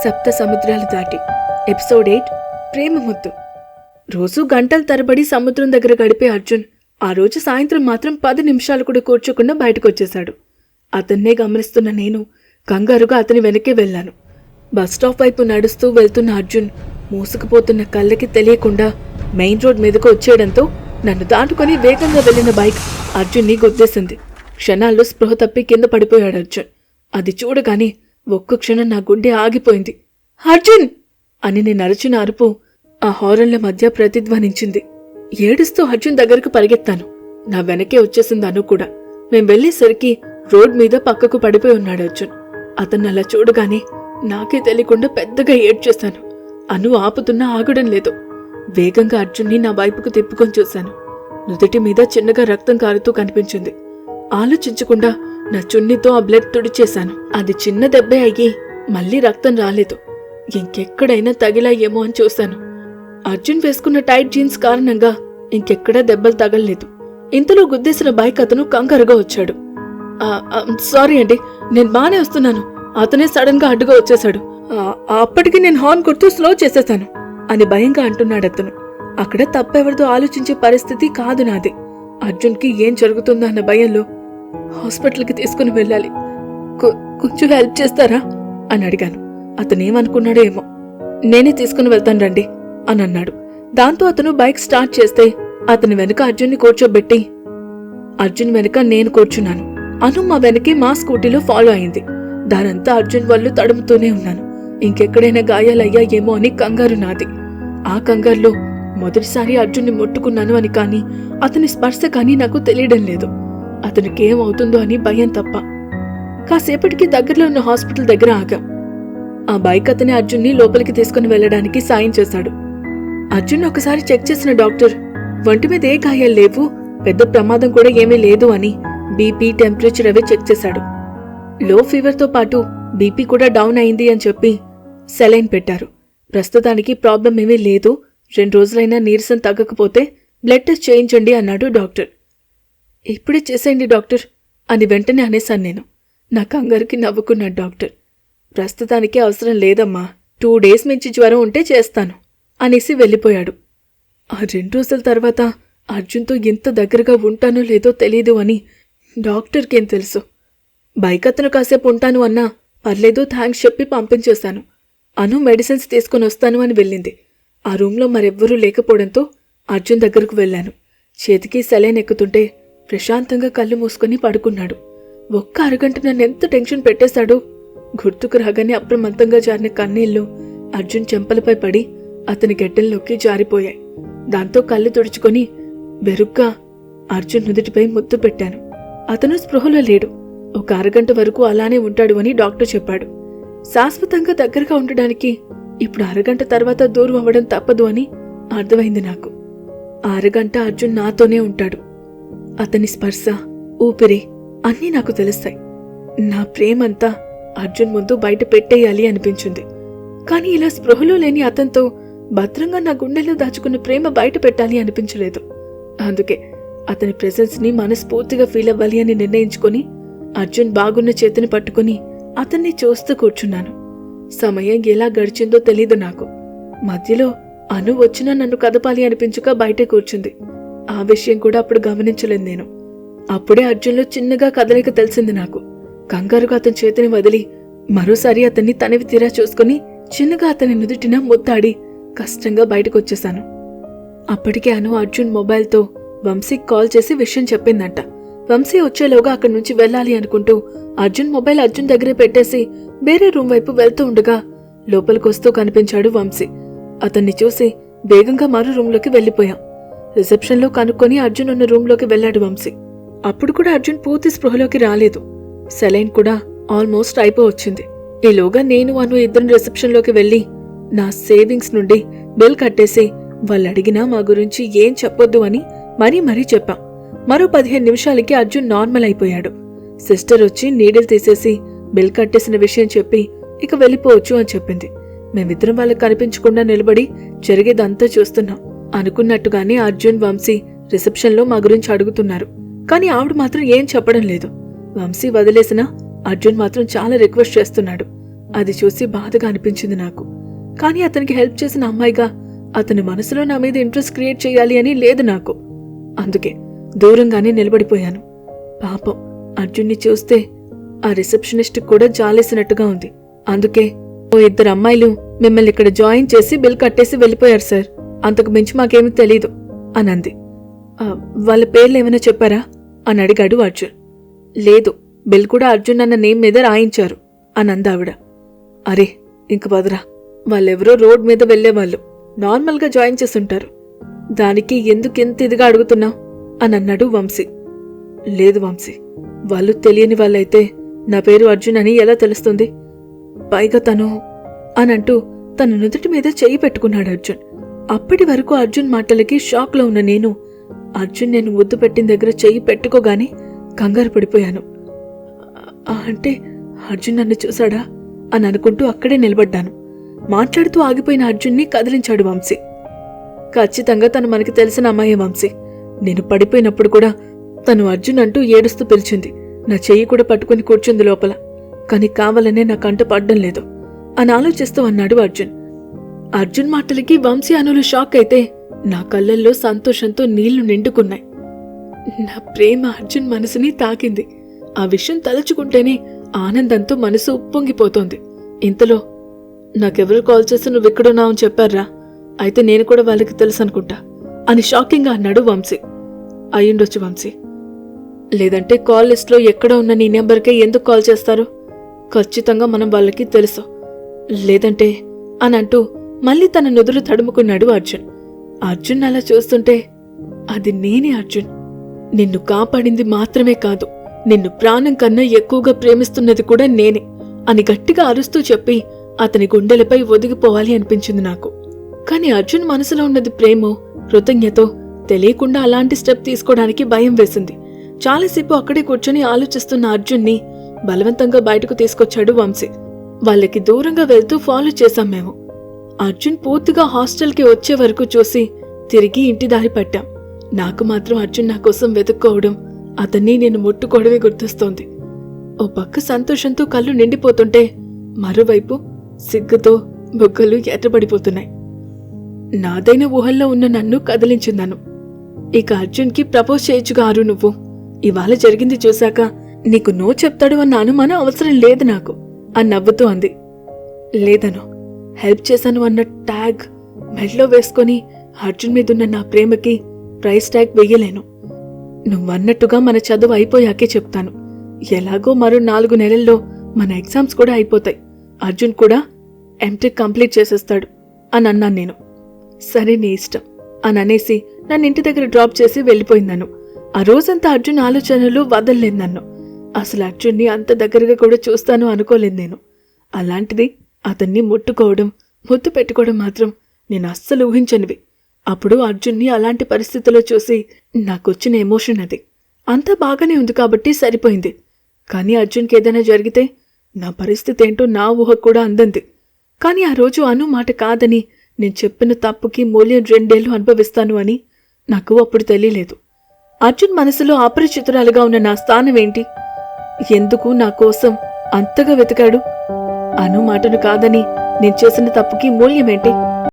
సప్త సముద్రాలు దాటి ఎపిసోడ్ 8 ప్రేమ ముద్దు. రోజు గంటల తరబడి సముద్రం దగ్గర గడిపే అర్జున్ ఆ రోజు సాయంత్రం మాత్రం 10 నిమిషాలు కూడా కూర్చోకుండా బయటకొచ్చేశాడు. అతన్నే గమనిస్తున్న నేను కంగారుగా అతని వెనకే వెళ్లాను. బస్టాప్ వైపు నడుస్తూ వెళ్తున్న అర్జున్ మూసుకుపోతున్న కళ్ళకి తెలియకుండా మెయిన్ రోడ్ మీదకు వచ్చేయడంతో నన్ను దాటుకొని వేగంగా వెళ్లిన బైక్ అర్జున్ని గుద్దేసింది. క్షణాల్లో స్పృహ తప్పి కింద పడిపోయాడు అర్జున్. అది చూడగానే ఒక్క క్షణం నా గుండె ఆగిపోయింది. అర్జున్ అని నేను అరిచిన అరుపు ఆ హారన్ల మధ్య ప్రతిధ్వనించింది. ఏడుస్తూ అర్జున్ దగ్గరకు పరిగెత్తాను. నా వెనకే వచ్చేసింది అను కూడా. మేం వెళ్లేసరికి రోడ్ మీద పక్కకు పడిపోయి ఉన్నాడు అర్జున్. అతన్ని అలా చూడగానే నాకే తెలియకుండా పెద్దగా ఏడ్చేశాను. అను ఆపుతున్నా ఆగడం లేదు. వేగంగా అర్జున్ని నా వైపుకు తిప్పుకొని చూశాను. నుదుటి మీద చిన్నగా రక్తం కారుతూ కనిపించింది. ఆలోచించకుండా నా చున్నీతో ఆ బ్లడ్ తుడిచేశాను. అది చిన్న దెబ్బే అయ్యి మళ్లీ రక్తం రాలేదు. ఇంకెక్కడైనా తగిలాయేమో అని చూశాను. అర్జున్ వేసుకున్న టైట్ జీన్స్ కారణంగా ఇంకెక్కడా దెబ్బలు తగలలేదు. ఇంతలో గుద్దేసిన బైక్ అతను కంగారుగా వచ్చాడు. సారీ అండి, నేను బానే వస్తున్నాను. అతనే సడన్ గా అడ్డుగా వచ్చేశాడు. అప్పటికి నేను హార్న్ కొడుతూ స్లో చేసేశాను అని భయంగా అంటున్నాడు అతను. అక్కడ తప్పెవరితో ఆలోచించే పరిస్థితి కాదు నాది. అర్జున్కి ఏం జరుగుతుందో అన్న భయంలో హాస్పిటల్కి తీసుకుని వెళ్ళాలి. కొంచెం హెల్ప్ చేస్తారా అని అడిగాను. అతనేమనుకున్నాడో ఏమో. నేనే తీసుకుని వెళ్తాను రండి అని అన్నాడు. దాంతో అతను బైక్ స్టార్ట్ చేస్తే అతని వెనుక అర్జున్ని కూర్చోబెట్టి అర్జున్ వెనుక నేను కూర్చున్నాను. అను మా వెనకే మా స్కూటీలో ఫాలో అయింది. దానంతా అర్జున్ వాళ్ళు తడుముతూనే ఉన్నాను. ఇంకెక్కడైనా గాయాలయ్యాయేమో అని కంగారు నాది. ఆ కంగారులో మొదటిసారి అర్జున్ని ముట్టుకున్నాను అని కానీ అతని స్పర్శ కానీ నాకు తెలియడం లేదు. అతనికేమవుతుందో అని భయం తప్ప. కాసేపటికి దగ్గరలో ఉన్న హాస్పిటల్ దగ్గర ఆగాం. ఆ బైక్ అతని అర్జున్ని లోపలికి తీసుకుని వెళ్లడానికి సాయం చేశాడు. అర్జున్ ఒకసారి చెక్ చేసిన డాక్టర్ ఒంటి మీద ఏ గాయాలు లేవు, పెద్ద ప్రమాదం కూడా ఏమీ లేదు అని బీపీ, టెంపరేచర్ అవి చెక్ చేశాడు. లో ఫీవర్తో పాటు బీపీ కూడా డౌన్ అయింది అని చెప్పి సెలైన్ పెట్టారు. ప్రస్తుతానికి ప్రాబ్లం ఏమీ లేదు, 2 రోజులైనా నీరసం తగ్గకపోతే బ్లడ్ టెస్ట్ చేయించండి అన్నాడు డాక్టర్. ఇప్పుడే చేసేయండి డాక్టర్ అని వెంటనే అనేశాను నేను. నా కంగారుకి నవ్వుకున్నాడు డాక్టర్. ప్రస్తుతానికి అవసరం లేదమ్మా, 2 డేస్ మించి జ్వరం ఉంటే చేస్తాను అనేసి వెళ్ళిపోయాడు. ఆ 2 రోజుల తర్వాత అర్జున్తో ఎంత దగ్గరగా ఉంటానో లేదో తెలీదు అని డాక్టర్కేం తెలుసు. బైక్ అతను కాసేపు ఉంటాను అన్నా పర్లేదు థ్యాంక్స్ చెప్పి పంపించేశాను. అను మెడిసిన్స్ తీసుకుని వస్తాను అని వెళ్ళింది. ఆ రూంలో మరెవ్వరూ లేకపోవడంతో అర్జున్ దగ్గరకు వెళ్ళాను. చేతికి సెలైన్ ఎక్కుతుంటే ప్రశాంతంగా కళ్ళు మూసుకొని పడుకున్నాడు. ఒక్క అరగంట నన్నెంత టెన్షన్ పెట్టేశాడో. గుర్తుకు రాగానే అప్రమత్తంగా జారిన కన్నీళ్లు అర్జున్ చెంపలపై పడి అతని గెడ్డల్లోకి జారిపోయాయి. దాంతో కళ్ళు తుడుచుకొని బెరుగ్గా అర్జున్ నుదుటిపై ముద్దు పెట్టాను. అతను స్పృహలో లేడు. ఒక అరగంట వరకు అలానే ఉంటాడు అని డాక్టర్ చెప్పాడు. శాశ్వతంగా దగ్గరగా ఉండడానికి ఇప్పుడు అరగంట తర్వాత దూరం అవ్వడం తప్పదు అని అర్థమైంది నాకు. ఆ అరగంట అర్జున్ నాతోనే ఉంటాడు. అతని స్పర్శ, ఊపిరి అన్నీ నాకు తెలుస్తాయి. నా ప్రేమంతా అర్జున్ ముందు బయట పెట్టేయాలి అనిపించింది. కానీ ఇలా స్పృహలో లేని అతనితో భద్రంగా నా గుండెల్లో దాచుకున్న ప్రేమ బయట పెట్టాలి అనిపించలేదు. అందుకే అతని ప్రెజెన్స్ ని మనస్ఫూర్తిగా ఫీల్ అవ్వాలి అని నిర్ణయించుకుని అర్జున్ బాగున్న చేతిని పట్టుకుని అతన్ని చూస్తూ కూర్చున్నాను. సమయం ఎలా గడిచిందో తెలీదు నాకు. మధ్యలో అను వచ్చినా నన్ను కదపాలి అనిపించక బయటే కూర్చుంది. ఆ విషయం కూడా అప్పుడు గమనించలేదు నేను. అప్పుడే అర్జున్లో చిన్నగా కదలిక తెలిసింది నాకు. కంగారుగా అతని చేతిని వదిలి మరోసారి అతన్ని తనివి తీరా చూసుకుని చిన్నగా అతని నుదుటిన ముద్దాడి కష్టంగా బయటకొచ్చేశాను. అప్పటికే అను అర్జున్ మొబైల్తో వంశీకి కాల్ చేసి విషయం చెప్పిందంట. వంశీ వచ్చేలోగా అక్కడి నుంచి వెళ్ళాలి అనుకుంటూ అర్జున్ మొబైల్ అర్జున్ దగ్గరే పెట్టేసి వేరే రూమ్ వైపు వెళ్తూ ఉండగా లోపలికొస్తూ కనిపించాడు వంశీ. అతన్ని చూసి వేగంగా మరో రూంలోకి వెళ్లిపోయాం. రిసెప్షన్లో కనుక్కొని అర్జున్ ఉన్న రూంలోకి వెళ్లాడు వంశీ. అప్పుడు కూడా అర్జున్ పూర్తి స్పృహలోకి రాలేదు. సెలైన్ కూడా ఆల్మోస్ట్ అయిపోవచ్చింది. ఈలోగా నేను అను ఇద్దరు రిసెప్షన్లోకి వెళ్లి నా సేవింగ్స్ నుండి బిల్ కట్టేసి వాళ్ళడిగినా మా గురించి ఏం చెప్పొద్దు అని మరీ చెప్పాం. మరో 15 నిమిషాలకి అర్జున్ నార్మల్ అయిపోయాడు. సిస్టర్ వచ్చి నీడిల్ తీసేసి బిల్ కట్టేసిన విషయం చెప్పి ఇక వెళ్ళిపోవచ్చు అని చెప్పింది. మేమిద్దరం వాళ్ళకి కనిపించకుండా నిలబడి జరిగేదంతా చూస్తున్నాం. అనుకున్నట్టుగానే అర్జున్, వంశీ రిసెప్షన్లో మా గురించి అడుగుతున్నారు. కానీ ఆవిడ మాత్రం ఏం చెప్పడం లేదు. వంశీ వదిలేసినా అర్జున్ మాత్రం చాలా రిక్వెస్ట్ చేస్తున్నాడు. అది చూసి బాధగా అనిపించింది నాకు. కానీ అతనికి హెల్ప్ చేసిన అమ్మాయిగా అతని మనసులో నా మీద ఇంట్రెస్ట్ క్రియేట్ చేయాలి అని లేదు నాకు. అందుకే దూరంగానే నిలబడిపోయాను. పాపం అర్జున్ని చూస్తే ఆ రిసెప్షనిస్ట్ కూడా జాలేసినట్టుగా ఉంది. అందుకే ఓ 2 అమ్మాయిలు మిమ్మల్ని ఇక్కడ జాయిన్ చేసి బిల్ కట్టేసి వెళ్ళిపోయారు సార్. అంతకు మించి మాకేమీ తెలీదు అనంది. వాళ్ళ పేర్లు ఏమైనా చెప్పారా అని అడిగాడు అర్జున్. లేదు, బిల్ కూడా అర్జున్ అన్న నేమ్ మీద రాయించారు అనందావిడ. అరే ఇంక వదరా, వాళ్ళెవరో రోడ్ మీద వెళ్లేవాళ్ళు, నార్మల్గా జాయిన్ చేసుంటారు. దానికి ఎందుకెంత ఇదిగా అడుగుతున్నావు అని అన్నాడు వంశీ. లేదు వంశీ, వాళ్ళు తెలియని వాళ్ళైతే నా పేరు అర్జున్ అని ఎలా తెలుస్తుంది? పైగా తను అనంటూ తన నుదుటి మీద చెయ్యి పెట్టుకున్నాడు అర్జున్. అప్పటి వరకు అర్జున్ మాటలకి షాక్లో ఉన్న నేను అర్జున్ నేను ముద్దు పెట్టిన దగ్గర చెయ్యి పెట్టుకోగానే కంగారు పడిపోయాను. అంటే అర్జున్ నన్ను చూశాడా అని అనుకుంటూ అక్కడే నిలబడ్డాను. మాట్లాడుతూ ఆగిపోయిన అర్జున్ని కదిలించాడు వంశీ. ఖచ్చితంగా తను మనకి తెలిసిన అమ్మాయే వంశీ. నేను పడిపోయినప్పుడు కూడా తను అర్జున్ అంటూ ఏడుస్తూ పిలిచింది. నా చెయ్యి కూడా పట్టుకుని కూర్చుంది లోపల. కాని కావాలనే నా కంట పడ్డం లేదు అని ఆలోచిస్తూ అన్నాడు అర్జున్. అర్జున్ మాటలకి వంశీ అనులు షాక్ అయితే నా కళ్ళల్లో సంతోషంతో నీళ్లు నిండుకున్నాయి. నా ప్రేమ అర్జున్ మనసుని తాకింది. ఆ విషయం తలుచుకుంటేనే ఆనందంతో మనసు ఉప్పొంగిపోతోంది. ఇంతలో నాకెవరు కాల్ చేసి నువ్వు ఇక్కడున్నావని చెప్పారా? అయితే నేను కూడా వాళ్ళకి తెలుసు అనుకుంటా అని షాకింగ్గా అన్నాడు వంశీ. అయ్యుండొచ్చు వంశీ, లేదంటే కాల్ లిస్ట్లో ఎక్కడ ఉన్న నీ నెంబర్కే ఎందుకు కాల్ చేస్తారు? ఖచ్చితంగా మనం వాళ్ళకి తెలుసు. లేదంటే అని అంటూ మళ్ళీ తన నుదురు తడుముకున్నాడు అర్జున్. అర్జున్ అలా చూస్తుంటే అది నేనే అర్జున్. నిన్ను కాపాడింది మాత్రమే కాదు, నిన్ను ప్రాణం కన్నా ఎక్కువగా ప్రేమిస్తున్నది కూడా నేనే అని గట్టిగా అరుస్తూ చెప్పి అతని గుండెలపై ఒదిగిపోవాలి అనిపించింది నాకు. కాని అర్జున్ మనసులో ఉన్నది ప్రేమో కృతజ్ఞతో తెలియకుండా అలాంటి స్టెప్ తీసుకోవడానికి భయం వేసింది. చాలాసేపు అక్కడే కూర్చొని ఆలోచిస్తున్న అర్జున్ని బలవంతంగా బయటకు తీసుకొచ్చాడు వంశీ. వాళ్ళకి దూరంగా వెళ్తూ ఫాలో చేశాం మేము. అర్జున్ పూర్తిగా హాస్టల్కి వచ్చే వరకు చూసి తిరిగి ఇంటి దారి పట్టాం. నాకు మాత్రం అర్జున్ నా కోసం వెతుక్కోవడం, అతన్ని నేను ముట్టుకోవడమే గుర్తొస్తోంది. ఓ పక్క సంతోషంతో కళ్ళు నిండిపోతుంటే మరోవైపు సిగ్గుతో బొగ్గలు ఎర్రబడిపోతున్నాయి. నాదైన ఊహల్లో ఉన్న నన్ను కదిలించిందను. ఇక అర్జున్కి ప్రపోజ్ చేయొచ్చుగారు నువ్వు. ఇవాళ జరిగింది చూశాక నీకు నో చెప్తాడు అన్న అనుమానం అవసరం లేదు నాకు అని నవ్వుతూ అంది. లేదను, హెల్ప్ చేశాను అన్న ట్యాగ్ మెడలో వేసుకొని అర్జున్ మీదున్న నా ప్రేమకి ప్రైస్ ట్యాగ్ వెయ్యలేను. నువ్వన్నట్టుగా మన చదువు అయిపోయాకే చెప్తాను. ఎలాగో మరో 4 నెలల్లో మన ఎగ్జామ్స్ కూడా అయిపోతాయి. అర్జున్ కూడా ఎంటెక్ కంప్లీట్ చేసేస్తాడు అని అన్నాను నేను. సరే నీ ఇష్టం అని అనేసి నన్ను ఇంటి దగ్గర డ్రాప్ చేసి వెళ్ళిపోయిందను. ఆ రోజంతా అర్జున్ ఆలోచనలు వదల్లేదు నన్ను. అసలు అర్జున్ని అంత దగ్గరగా కూడా చూస్తాను అనుకోలేదు నేను. అలాంటిది అతన్ని ముట్టుకోవడం, ముద్దు పెట్టుకోవడం మాత్రం నేను అస్సలు ఊహించనివి. అప్పుడు అర్జున్ని అలాంటి పరిస్థితిలో చూసి నాకొచ్చిన ఎమోషన్ అది. అంతా బాగానే ఉంది కాబట్టి సరిపోయింది. కానీ అర్జున్కి ఏదైనా జరిగితే నా పరిస్థితి ఏంటో నా ఊహ కూడా అందంది. కానీ ఆ రోజు అను మాట కాదని, నేను చెప్పిన తప్పుకి మూల్యం 2 ఏళ్లు అనుభవిస్తాను అని నాకు అప్పుడు తెలియలేదు. అర్జున్ మనసులో అపరిచితురాలుగా ఉన్న నా స్థానం ఏంటి? ఎందుకు నా కోసం అంతగా వెతికాడు? అను మాటను కాదని నేను చేసిన తప్పుకి మూల్యమేంటి?